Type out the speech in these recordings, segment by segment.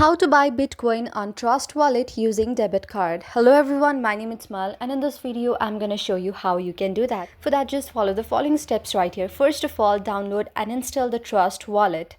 How to buy Bitcoin on Trust Wallet using debit card. Hello everyone, my name is Mal, and in this video I'm going to show you how you can do that. For that, just follow the following steps right here. First of all, download and install the Trust Wallet.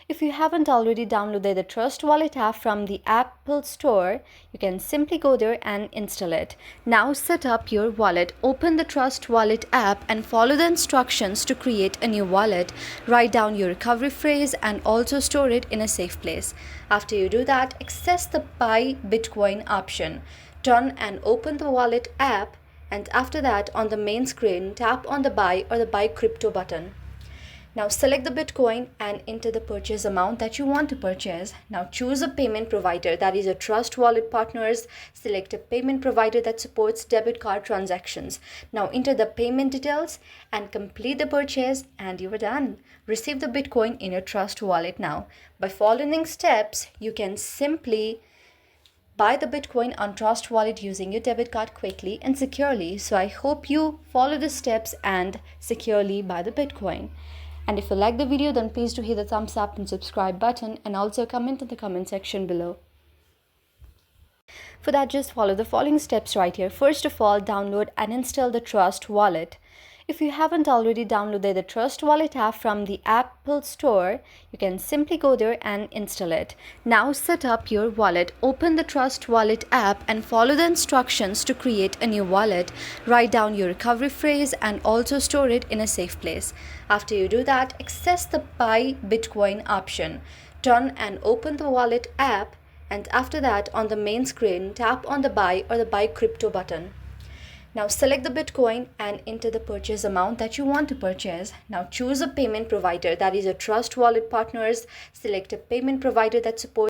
If you haven't already downloaded the Trust Wallet app from the Apple Store, you can simply go there and install it. Now set up your wallet. Open the Trust Wallet app and follow the instructions to create a new wallet. Write down your recovery phrase and also store it in a safe place. After you do that, access the Buy Bitcoin option. Turn and open the wallet app, and after that, on the main screen, tap on the Buy or the Buy Crypto button. Now select the Bitcoin and enter the purchase amount that you want to purchase. Now choose a payment provider, that is a Trust Wallet partners. Select a payment provider that supports debit card transactions. Now enter the payment details and complete the purchase, and you are done. Receive the Bitcoin in your Trust Wallet now. By following steps, you can simply buy the Bitcoin on Trust Wallet using your debit card quickly and securely. So I hope you follow the steps and securely buy the Bitcoin. And if you like the video, then please do hit the thumbs up and subscribe button, and also comment in the comment section below. For that, just follow the following steps right here. First of all, download and install the Trust Wallet. If you haven't already downloaded the Trust Wallet app from the Apple Store, you can simply go there and install it. Now set up your wallet. Open the Trust Wallet app and follow the instructions to create a new wallet. Write down your recovery phrase and also store it in a safe place. After you do that, access the Buy Bitcoin option. Turn and open the wallet app, and after that, on the main screen, tap on the Buy or the Buy Crypto button. Now select the Bitcoin and enter the purchase amount that you want to purchase. Now choose a payment provider, that is a Trust Wallet partners. Select a payment provider that supports